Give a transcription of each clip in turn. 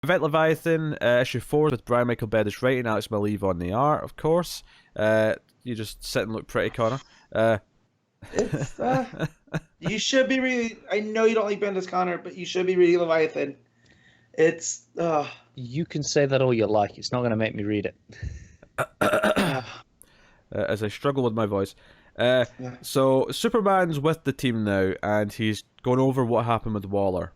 Event Leviathan, issue 4 with Brian Michael Bendis writing, Alex Maleev on the art, of course. You just sit and look pretty, Connor. It's you should be reading. I know you don't like Bendis, Connor, but you should be reading Leviathan. It's You can say that all you like. It's not going to make me read it. As I struggle with my voice. Yeah. So Superman's with the team now, and he's going over what happened with Waller.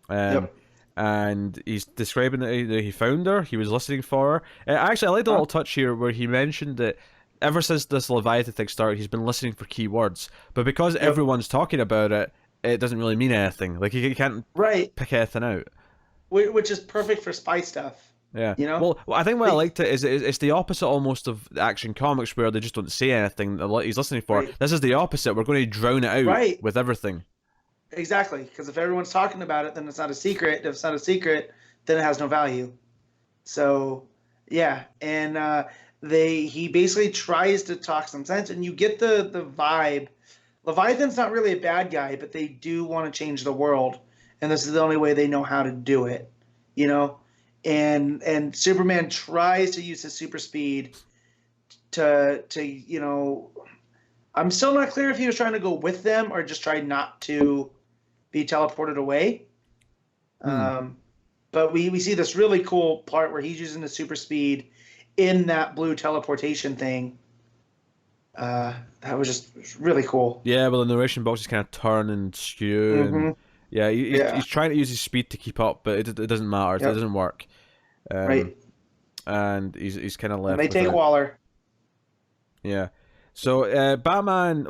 Yep. And he's describing that he found her, he was listening for her. Actually, I like the little touch here where he mentioned that ever since this Leviathan thing started, he's been listening for keywords. But because everyone's talking about it, it doesn't really mean anything. Like, he can't pick anything out. Which is perfect for spy stuff. Yeah. You know? Well, I think what I liked it is it's the opposite almost of Action Comics where they just don't say anything that he's listening for. This is the opposite. We're going to drown it out with everything. Exactly. Because if everyone's talking about it, then it's not a secret. If it's not a secret, then it has no value. So, yeah. And he basically tries to talk some sense, and you get the vibe. Leviathan's not really a bad guy, but they do want to change the world, and this is the only way they know how to do it, you know? And Superman tries to use his super speed to you know, I'm still not clear if he was trying to go with them or just try not to be teleported away. But we see this really cool part where he's using the super speed in that blue teleportation thing. That was just really cool. Yeah, well, the narration boxes kind of turn and skew. And, he's trying to use his speed to keep up, but it doesn't matter. It doesn't work. Right. And he's kind of left. And they take Waller. Yeah. So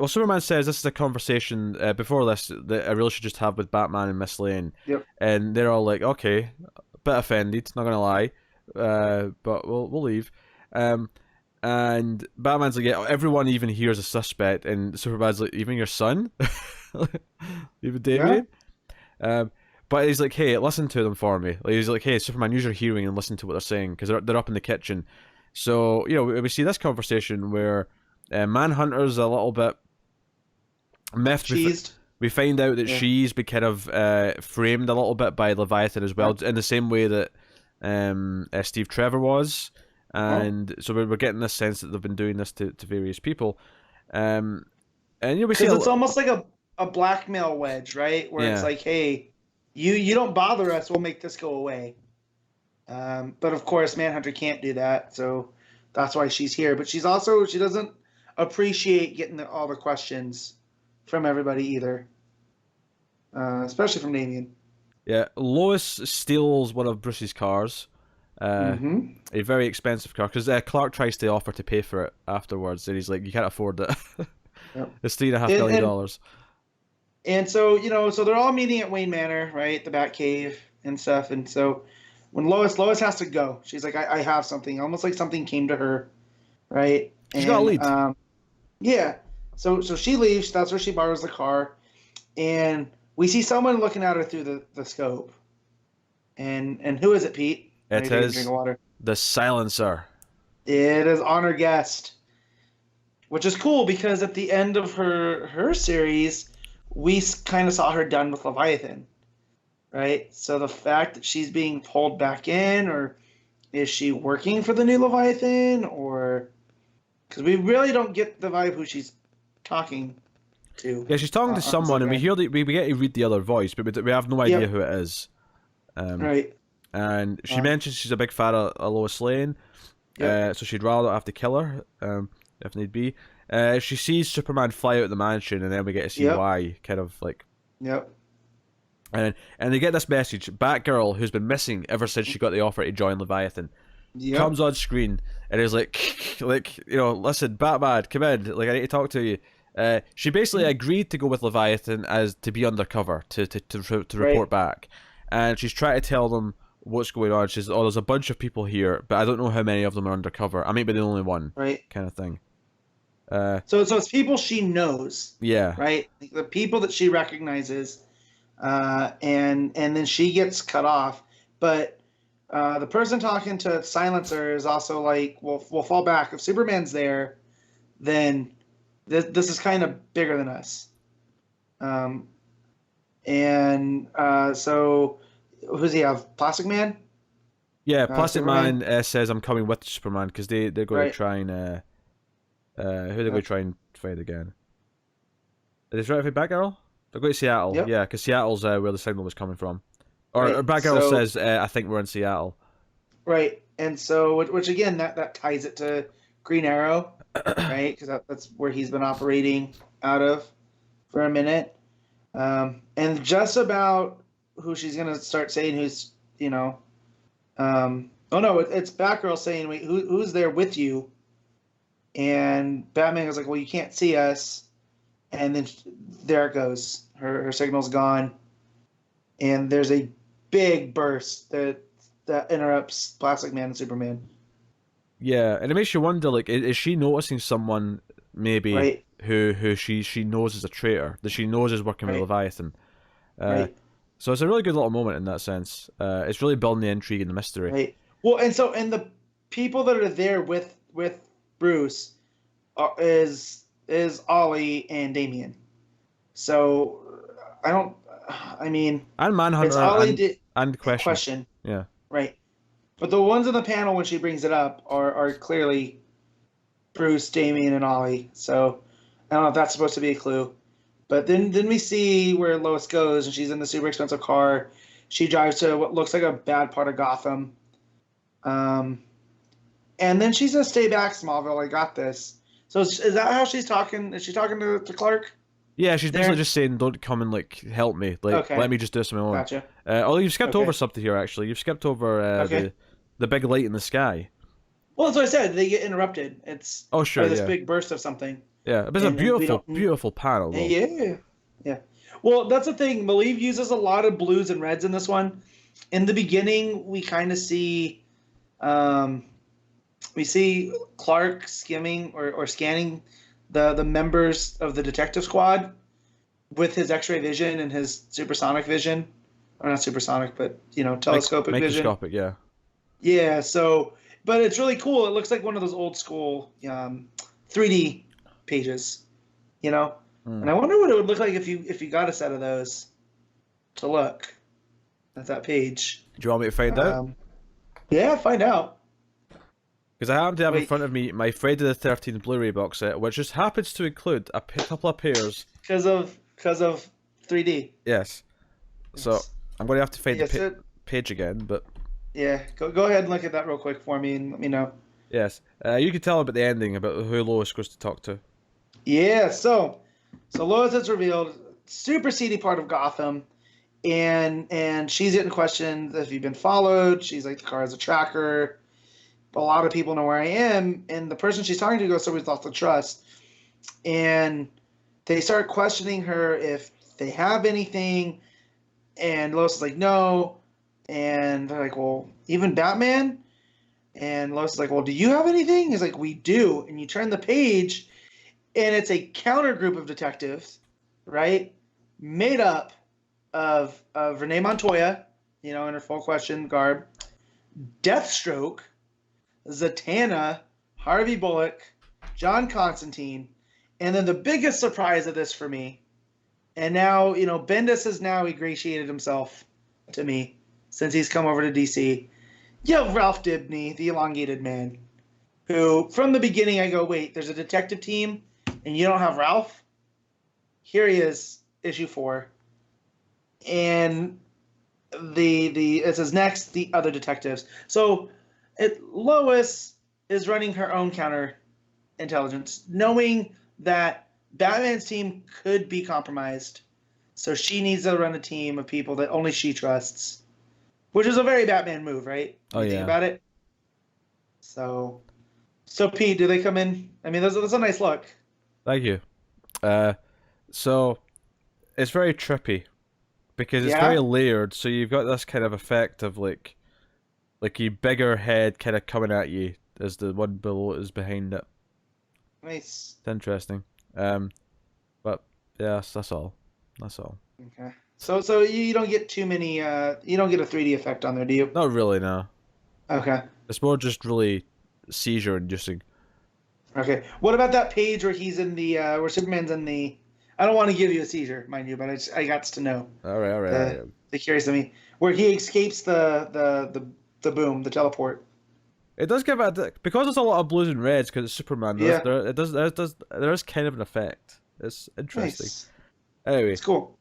Superman says this is a conversation before this that I really should just have with Batman and Miss Lane. Yep. And they're all like, okay, a bit offended, not gonna lie, but we'll leave. And Batman's like, yeah, everyone even here is a suspect, and Superman's like, even your son, even Damien. Yeah. But he's like, hey, listen to them for me. Like, he's like, hey, Superman, use your hearing and listen to what they're saying because they're up in the kitchen. So we see this conversation where Manhunter's a little bit miffed. We find out that she's been kind of framed a little bit by Leviathan as well, in the same way that Steve Trevor was. And so we're getting this sense that they've been doing this to various people. And we see it's almost like a blackmail wedge, right? Where it's like, hey, you don't bother us, we'll make this go away. But of course, Manhunter can't do that, so that's why she's here. But she doesn't appreciate getting all the questions from everybody either, especially from Damien. Yeah, Lois steals one of Bruce's cars, a very expensive car, because Clark tries to offer to pay for it afterwards, and he's like, "You can't afford it. It's $3.5 billion." And so so they're all meeting at Wayne Manor, right, the Batcave and stuff. And so when Lois has to go, she's like, I have something, almost like something came to her, right? She's got a lead. Yeah. So she leaves. That's where she borrows the car, and we see someone looking at her through the scope. And who is it, Pete? It is the Silencer. It is Honor Guest, which is cool because at the end of her series, we kind of saw her done with Leviathan, right? So the fact that she's being pulled back in, or is she working for the new Leviathan, or because we really don't get the vibe who she's talking to. Yeah, she's talking to someone, and we hear we get to read the other voice, but we have no idea who it is. Right. And she mentions she's a big fan of Lois Lane, so she'd rather have to kill her if need be. She sees Superman fly out of the mansion, and then we get to see why, kind of like. Yep. And they get this message: Batgirl, who's been missing ever since she got the offer to join Leviathan, comes on screen and is like, listen, Batman, come in. Like, I need to talk to you. She basically agreed to go with Leviathan as to be undercover to report back, and she's trying to tell them what's going on. She's there's a bunch of people here, but I don't know how many of them are undercover. I may be the only one, kind of thing. So it's people she knows, right? The people that she recognizes, and then she gets cut off. But the person talking to Silencer is also like, we'll fall back. If Superman's there, then this is kind of bigger than us. So who's he have? Plastic Man? Yeah, Plastic Superman. Man says I'm coming with Superman because they're going to Right. try and who are they going to try and find again? Are they trying to find Batgirl? They're going to Seattle. Yep. Yeah, because Seattle's where the signal was coming from. Or Right. Batgirl So says I think we're in Seattle. right, and so which again that ties it to Green Arrow, right? Because that's where he's been operating out of for a minute. And just about who she's gonna start saying who's oh no, it's Batgirl saying, wait, who's there with you? And Batman is like, well, you can't see us. And then there it goes. Her signal's gone, and there's a big burst that interrupts Plastic Man and Superman. Yeah, and it makes you wonder, like, is she noticing someone maybe Right, who she knows is a traitor, that she knows is working with right, Leviathan? Uh, right, so it's a really good little moment in that sense. It's really building the intrigue and the mystery. right. Well, and the people that are there with Bruce is Ollie and Damien. So I don't. I mean, And it's Manhunter Ollie and Question. question, Yeah. right? But the ones in the panel when she brings it up are clearly Bruce, Damien, and Ollie. So I don't know if that's supposed to be a clue. But then we see where Lois goes, and she's in the super expensive car. She drives to what looks like a bad part of Gotham. And then she says, "Stay back, Smallville. I got this." So is that how she's talking? Is she talking to Clark? Yeah, she's basically There? just saying, "Don't come and like help me. Like, Okay, let me just do this on my own." gotcha. Although you've skipped Okay. over something here. Actually, you've skipped over Okay. the big light in the sky. Well, that's what I said. They get interrupted. It's Oh sure, by this yeah, big burst of something. yeah. But it's a And we beautiful, don't. beautiful panel though. Yeah, yeah. Well, that's the thing. Malieve uses a lot of blues and reds in this one. In the beginning, we kind of um, see Clark skimming or scanning the members of the detective squad with his X-ray vision and his supersonic vision, or not supersonic, but telescopic vision. Microscopic, yeah. Yeah. So, but it's really cool. It looks like one of those old school 3D pages, you know. And I wonder what it would look like if you got a set of those to look at that page. Do you want me to find out? Yeah, find out. Because I happen to have in Wait. front of me my Friday the 13th Blu-ray box set, which just happens to include a couple of pairs. Because of 3D. Yes. So I'm going to have to find Yes, the page again, but yeah. Go ahead and look at that real quick for me and let me know. yes. You can tell about the ending, about who Lois goes to talk to. Yeah. So Lois is revealed, super seedy part of Gotham, and she's getting questioned if you've been followed. She's like, the car has a tracker. A lot of people know where I am, and the person she's talking to goes, somebody's lost the trust, and they start questioning her if they have anything, and Lois is like, no, and they're like, well, even Batman, and Lois is like, well, do you have anything? He's like, we do, and you turn the page, and it's a counter group of detectives, right, made up of Renee Montoya, in her full question garb, Deathstroke, Zatanna, Harvey Bullock, John Constantine, and then the biggest surprise of this for me, and now, Bendis has now ingratiated himself to me since he's come over to DC. You have Ralph Dibny, the elongated man, who, from the beginning, I go, wait, there's a detective team, and you don't have Ralph? Here he is, issue 4. And it says next, the other detectives. So Lois is running her own counter intelligence, knowing that Batman's team could be compromised. So she needs to run a team of people that only she trusts, which is a very Batman move, right? Oh, you think yeah. about it. So Pete, do they come in? I mean, that's a nice look. Thank you. So it's very trippy because it's Yeah. very layered. So you've got this kind of effect of like a bigger head kind of coming at you as the one below is behind it. Nice. It's interesting. But yes, that's all. That's all. Okay. So you don't get too many. You don't get a 3D effect on there, do you? Not really, no. Okay. It's more just really seizure inducing. Okay. What about that page where he's in the where Superman's in the? I don't want to give you a seizure, mind you, but I got to know. All right. The curious to me where he escapes the the boom, the teleport. It does give because it's a lot of blues and reds because it's Superman. Yeah. There is kind of an effect. It's interesting. Nice. Anyway, It's cool.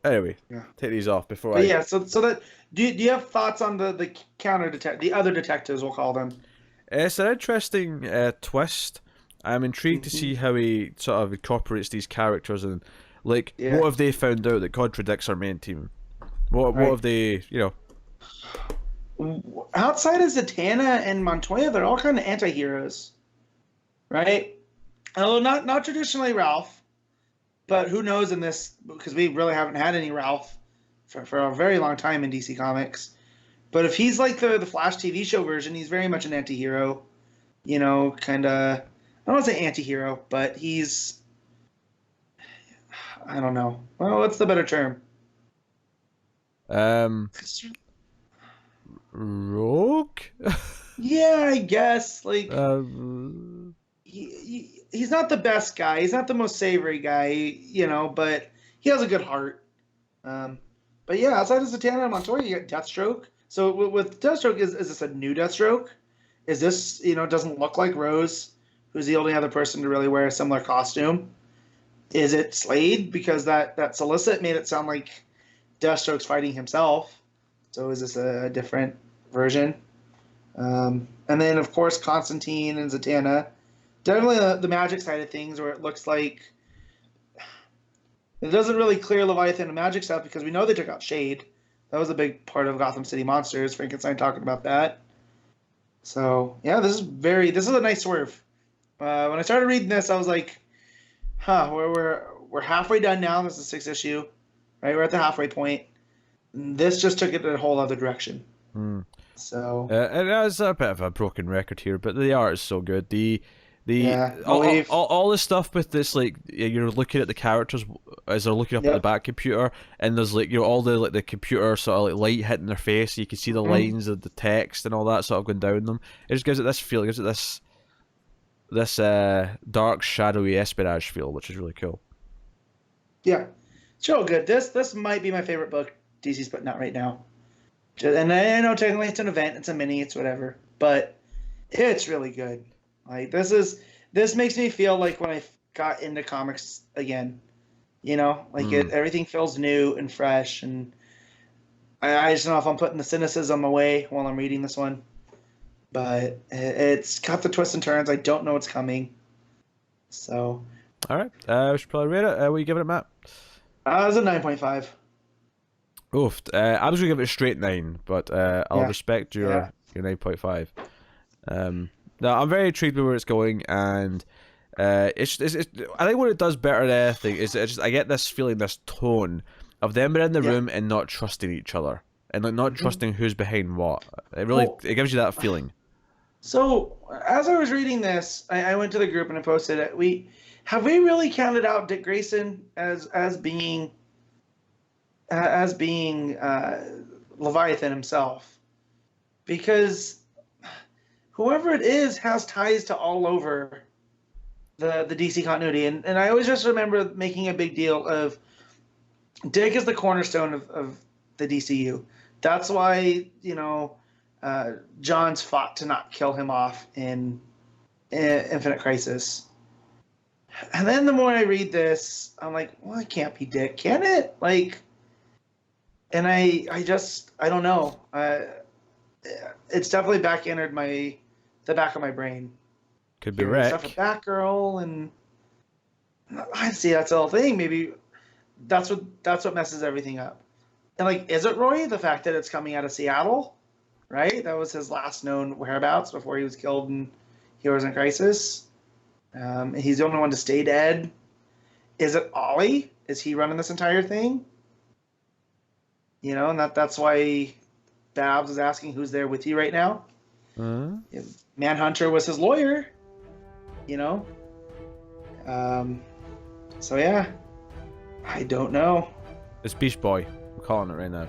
Anyway, Yeah. take these off before But yeah, so that do you have thoughts on the the other detectives, we'll call them? It's an interesting twist. I'm intrigued to see how he sort of incorporates these characters and like what have they found out that contradicts our main team? What have they Outside of Zatanna and Montoya, they're all kind of anti-heroes, right? Although not traditionally Ralph, but who knows in this, because we really haven't had any Ralph for a very long time in DC Comics. But if he's like the Flash TV show version, he's very much an anti-hero, you know, kind of, I don't want to say anti-hero, but he's, I don't know. Well, what's the better term? Rogue? Yeah, I guess. Like, he's not the best guy. He's not the most savory guy, you know, but he has a good heart. But yeah, outside of Zatanna and Montoya, you got Deathstroke. So with Deathstroke, is this a new Deathstroke? Is this, you know, doesn't look like Rose, who's the only other person to really wear a similar costume? Is it Slade? Because that solicit made it sound like Deathstroke's fighting himself. So is this a different version? And then, of course, Constantine and Zatanna. Definitely the magic side of things, where it looks like it doesn't really clear Leviathan and magic stuff because we know they took out Shade. That was a big part of Gotham City Monsters. Frankenstein talking about that. So yeah, this is a nice swerve. When I started reading this, I was like, "Huh, we're halfway done now. This is the 6th issue, right? We're at the halfway point. And this just took it in a whole other direction." So and it's a bit of a broken record here, but the art is so good. All the stuff with this, like you're looking at the characters as they're looking up at the back computer, and there's like all the like the computer sort of like light hitting their face, so you can see the lines of the text and all that sort of going down them. It just gives it this feel, gives it this dark, shadowy espionage feel, which is really cool. Yeah, it's real good. This might be my favorite book DC's putting out right now. And I know technically it's an event, it's a mini, it's whatever, but it's really good. Like this makes me feel like when I got into comics again, you know, like everything feels new and fresh, and I just don't know if I'm putting the cynicism away while I'm reading this one, but it's got the twists and turns. I don't know what's coming, so. All right, we should probably rate it. What are you giving it, Matt? It was a 9.5. Oof. I was gonna give it a straight 9, but I'll respect your 9.5. No, I'm very intrigued with where it's going, and it's I think what it does better than anything is I get this feeling, this tone of them in the room and not trusting each other, and like not trusting who's behind what. It really it gives you that feeling. So as I was reading this, I went to the group and I posted it. We really counted out Dick Grayson as being Leviathan himself, because whoever it is has ties to all over the DC continuity, and I always just remember making a big deal of Dick is the cornerstone of the DCU. That's why, you know, John's fought to not kill him off in Infinite Crisis. And then the more I read this, I'm like, well, it can't be Dick, can it? Like, and I don't know. It's definitely back-entered the back of my brain. Could be Rick. Stuff with Batgirl, and I see that's the whole thing. Maybe that's what messes everything up. And like, is it Roy? The fact that it's coming out of Seattle, right? That was his last known whereabouts before he was killed in Heroes in Crisis. He's the only one to stay dead. Is it Ollie? Is he running this entire thing? You know, and that's why Babs is asking who's there with you right now. Manhunter was his lawyer, you know. So yeah, I don't know. It's Beast Boy. We're calling it right now.